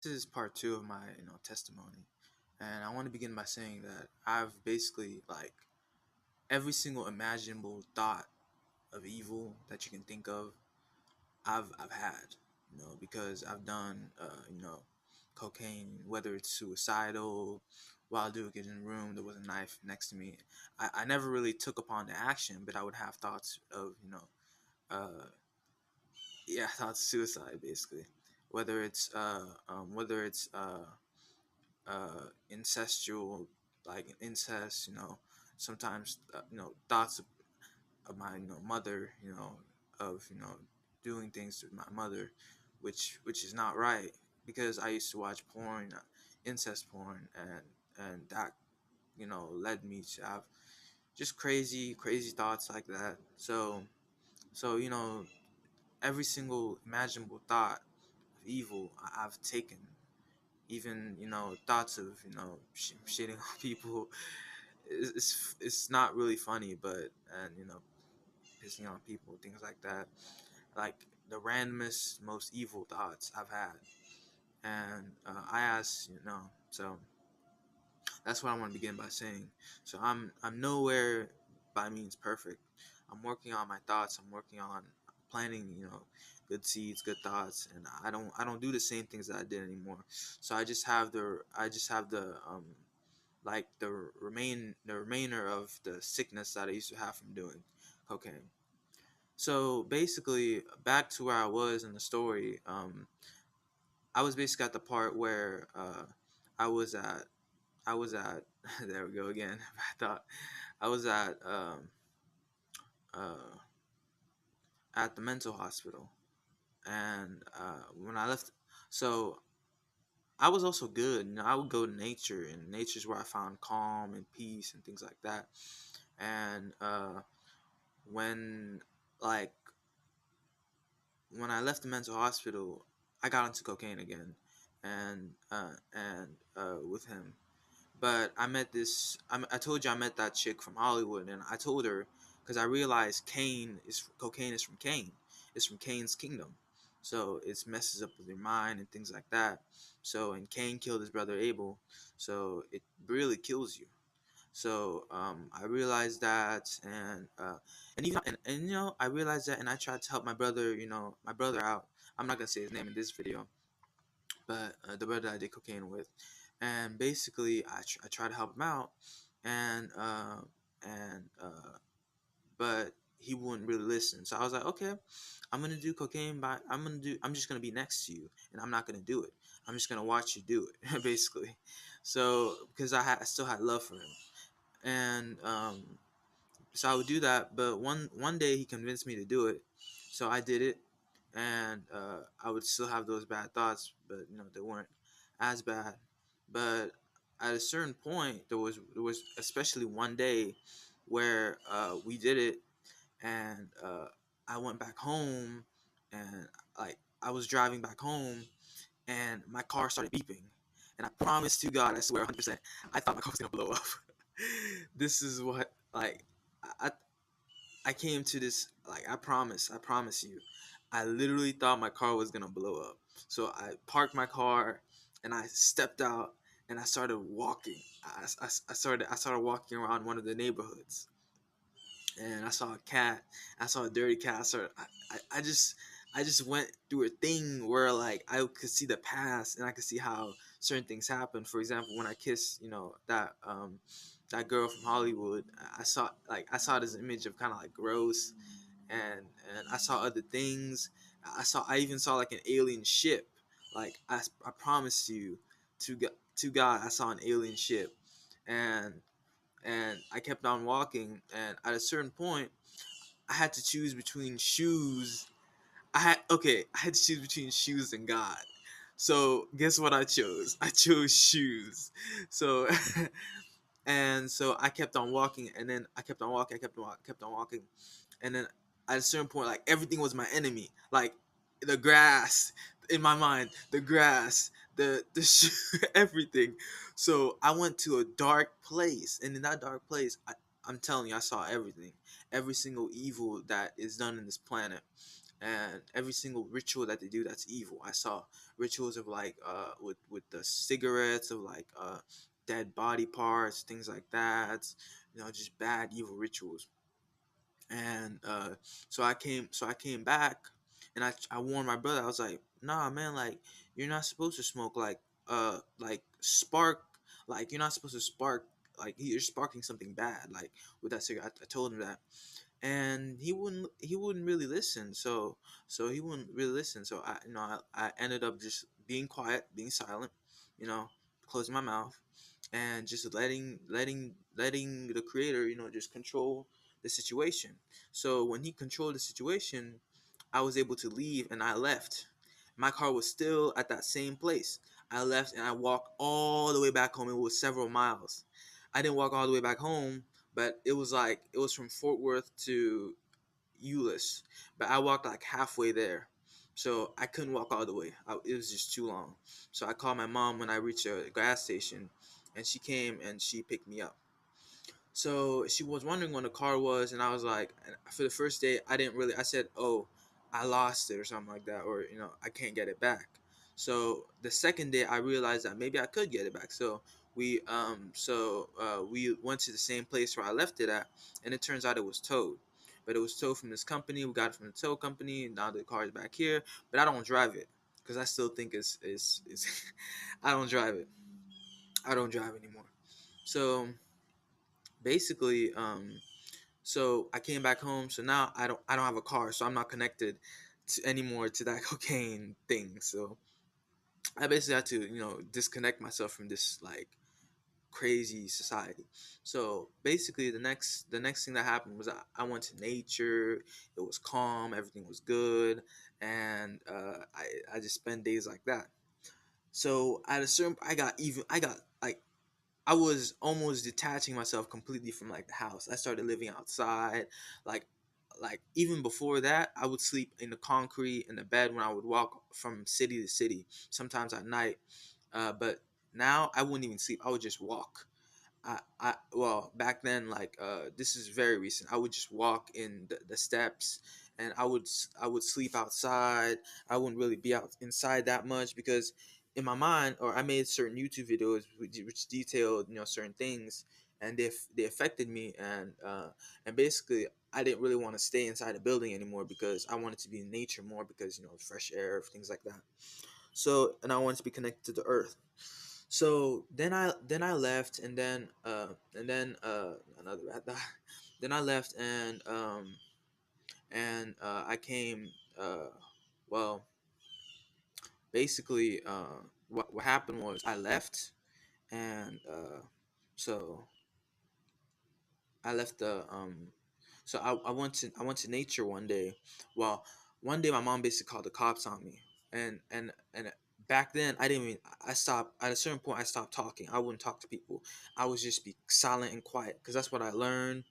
This is part two of my testimony, and I want to begin by saying that I've basically like every single imaginable thought of evil that you can think of. I've had, because I've done cocaine, whether it's suicidal. While doing it in the room, there was a knife next to me. I never really took upon the action, but I would have thoughts of uh, yeah, thoughts of suicide basically. Whether it's incestual, like incest, sometimes thoughts of my mother, of doing things to my mother, which is not right, because I used to watch porn, incest porn, and that led me to have just crazy thoughts like that. So every single imaginable thought of evil I've taken, even thoughts of shitting on people. It's not really funny, but and pissing on people, things like that, like the randomest, most evil thoughts I've had. And I asked, so that's what I want to begin by saying. So I'm nowhere by means perfect. I'm working on my thoughts. I'm working on planting, good seeds, good thoughts, and I don't do the same things that I did anymore. So I just have the like the remainder of the sickness that I used to have from doing cocaine. So basically, back to where I was in the story. I was basically at the part where I was at. I was at. There we go again. I thought I was uh, at the mental hospital, and when I left, so I was also good. I would go to nature, and nature's where I found calm and peace and things like that. And when like when I left the mental hospital, I got into cocaine again, and with him. But I met I told you I met that chick from Hollywood, and I told her because I realized cocaine is from Cain. It's from Cain's kingdom, so it messes up with your mind and things like that. So and Cain killed his brother Abel, so it really kills you. So I realized that, and even and I realized that, and I tried to help my brother out. I'm not gonna say his name in this video, but the brother I did cocaine with, and basically I tried to help him out, and but he wouldn't really listen. So I was like, okay, I'm gonna do cocaine, but I'm just gonna be next to you, and I'm not gonna do it. I'm just gonna watch you do it, basically. So because I still had love for him, and so I would do that. But one day he convinced me to do it, so I did it, and I would still have those bad thoughts, but they weren't as bad. But at a certain point, there was especially one day where we did it, and I went back home, and like I was driving back home, and my car started beeping, and I promise to God, I swear 100%, I thought my car was gonna blow up. This is what like I I came to this, like I promise you, I literally thought my car was gonna blow up. So I parked my car, and I stepped out, and I started walking. I started walking around one of the neighborhoods, and I saw a cat. I saw a dirty cat. I just went through a thing where like I could see the past, and I could see how certain things happen. For example, when I kissed, that girl from Hollywood, I saw this image of kind of like gross, and I saw other things. I even saw like an alien ship. Like I promised you, to God, I saw an alien ship, and I kept on walking, and at a certain point, I had to choose between shoes. I had to choose between shoes and God. So guess what I chose? I chose shoes. So and so I kept on walking, and then I kept on walking, kept on walking, and then at a certain point, like everything was my enemy. Like the grass in my mind, the grass, the everything. So I went to a dark place, and in that dark place, I'm telling you, I saw everything, every single evil that is done in this planet. and every single ritual that they do that's evil. I saw rituals of like with the cigarettes, of like dead body parts, things like that. You know, just bad evil rituals. And so I came back, and I warned my brother. I was like, nah, man, like you're not supposed to smoke like spark, like you're not supposed to spark, like you're sparking something bad like with that cigarette. I told him that, and he wouldn't really listen. So he wouldn't really listen. So I ended up just being quiet, being silent, you know, closing my mouth, and just letting the creator, just control the situation. So when he controlled the situation, I was able to leave, and I left. My car was still at that same place. I left and I walked all the way back home. It was several miles. I didn't walk all the way back home, but it was from Fort Worth to Euless, but I walked like halfway there. So I couldn't walk all the way. It was just too long. So I called my mom when I reached a gas station, and she came and she picked me up. So she was wondering when the car was, and I was like, for the first day, I didn't really. I said, "Oh, I lost it" or something like that, or I can't get it back. So the second day, I realized that maybe I could get it back. So we went to the same place where I left it at, and it turns out it was towed. But it was towed from this company. We got it from the tow company. Now the car is back here, but I don't drive it because I still think it's I don't drive it. I don't drive anymore. So basically, so I came back home. So now I don't have a car, so I'm not connected anymore to that cocaine thing. So I basically had to disconnect myself from this like crazy society. So basically, the next thing that happened was I went to nature. It was calm, everything was good, and I just spent days like that. So at a certain, I got like I was almost detaching myself completely from like the house. I started living outside. Like even before that, I would sleep in the concrete in the bed when I would walk from city to city, sometimes at night. But now I wouldn't even sleep. I would just walk. Well, back then, like this is very recent. I would just walk in the steps, and I would sleep outside. I wouldn't really be out inside that much because in my mind, or I made certain YouTube videos which detailed certain things, and they affected me, and basically I didn't really want to stay inside a building anymore because I wanted to be in nature more because fresh air, things like that. So, and I wanted to be connected to the earth. So then I left, and then another rat died. Then I left, and I came. Well, basically, what happened was I left, and so I left the so I went to nature one day. Well, one day my mom basically called the cops on me, and back then I didn't even I stopped at a certain point. I stopped talking. I wouldn't talk to people. I would just be silent and quiet because that's what I learned,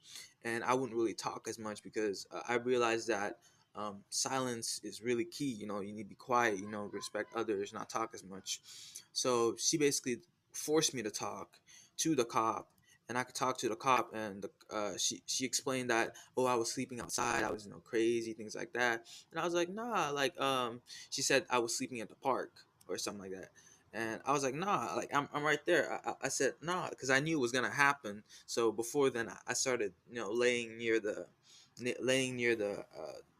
and I wouldn't really talk as much because I realized that silence is really key. You need to be quiet. Respect others, not talk as much. So she basically forced me to talk to the cop, and I could talk to the cop, and she explained that, oh, I was sleeping outside, I was crazy, things like that, and I was like, nah, like she said I was sleeping at the park or something like that, and I was like, nah, like I'm right there. I said nah because I knew it was gonna happen. So before then, I started laying near the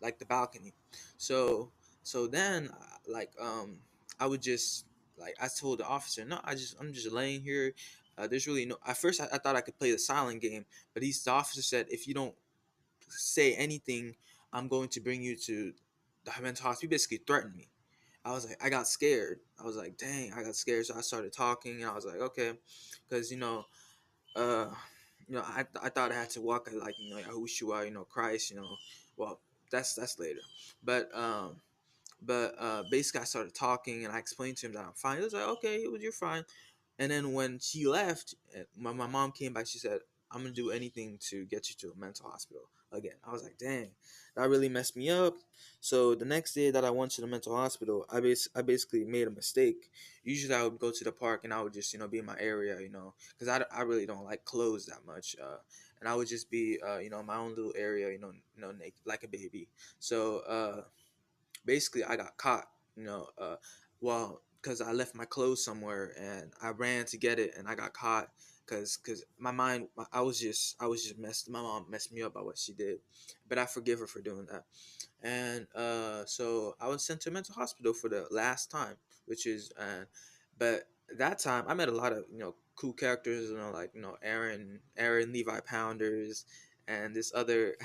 like the balcony. So then like I would just like I told the officer, no, I'm just laying here. There's really no. At first, I thought I could play the silent game, but the officer said, if you don't say anything, I'm going to bring you to the mental hospital. He basically threatened me. I was like, I got scared. I was like, dang, I got scared. So I started talking, and I was like, okay, because uh, I thought I had to walk like Yahushua, Christ, Well, that's later, but basically I started talking, and I explained to him that I'm fine. He was like, okay, you're fine. And then when she left, my mom came back. She said, I'm gonna do anything to get you to a mental hospital again. I was like, dang, that really messed me up. So the next day that I went to the mental hospital, I basically made a mistake. Usually I would go to the park, and I would just be in my area, because I really don't like clothes that much. And I would just be in my own little area, naked, like a baby. So basically I got caught, well, because I left my clothes somewhere and I ran to get it and I got caught because my mind, I was just messed. My mom messed me up by what she did, but I forgive her for doing that. And so I was sent to a mental hospital for the last time, which is but that time I met a lot of cool characters, like Aaron Levi Pounders, and this other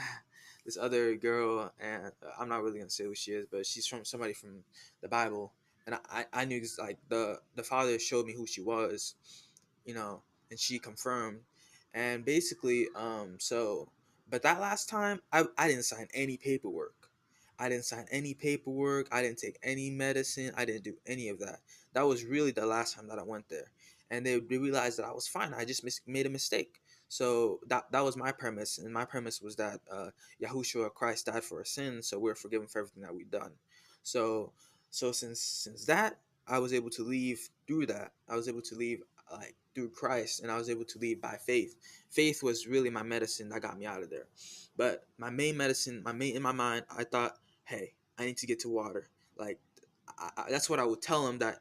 this other girl, and I'm not really gonna say who she is, but she's from somebody from the Bible, and I knew this, like the father showed me who she was, you know, and she confirmed, and basically so, but that last time I didn't sign any paperwork. I didn't sign any paperwork. I didn't take any medicine. I didn't do any of that. That was really the last time that I went there, and they realized that I was fine. I just made a mistake. So that was my premise, and my premise was that Yahushua Christ died for our sins, so we're forgiven for everything that we've done. So since that, I was able to leave through that. I was able to leave like through Christ, and I was able to leave by faith. Faith was really my medicine that got me out of there. But my main medicine, my main in my mind, I thought, hey, I need to get to water. Like that's what I would tell him, that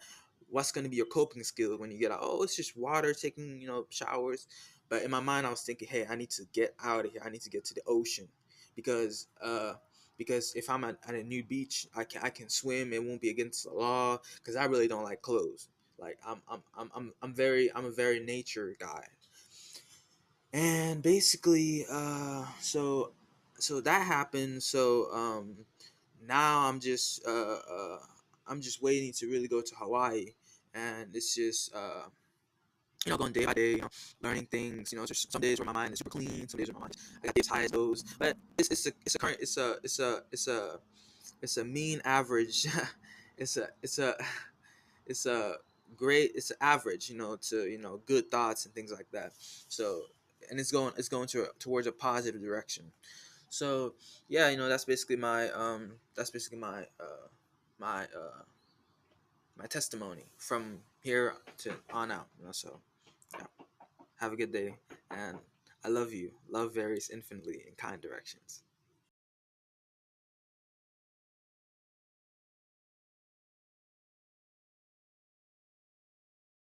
what's going to be your coping skill when you get out. Oh, it's just water, taking showers. But in my mind, I was thinking, hey, I need to get out of here. I need to get to the ocean because if I'm at a new beach, I can swim. It won't be against the law because I really don't like clothes. Like I'm a very nature guy. And basically so that happened. So now I'm just waiting to really go to Hawaii, and it's just going day by day, learning things. There's some days where my mind is super clean, some days where my mind I got the high as those, but it's a current it's a mean average. it's a it's a it's a great it's an average, to good thoughts and things like that. So, and it's going towards a positive direction. So yeah, that's basically my my testimony from here to on out. So yeah, have a good day, and I love you. Love varies infinitely in kind directions.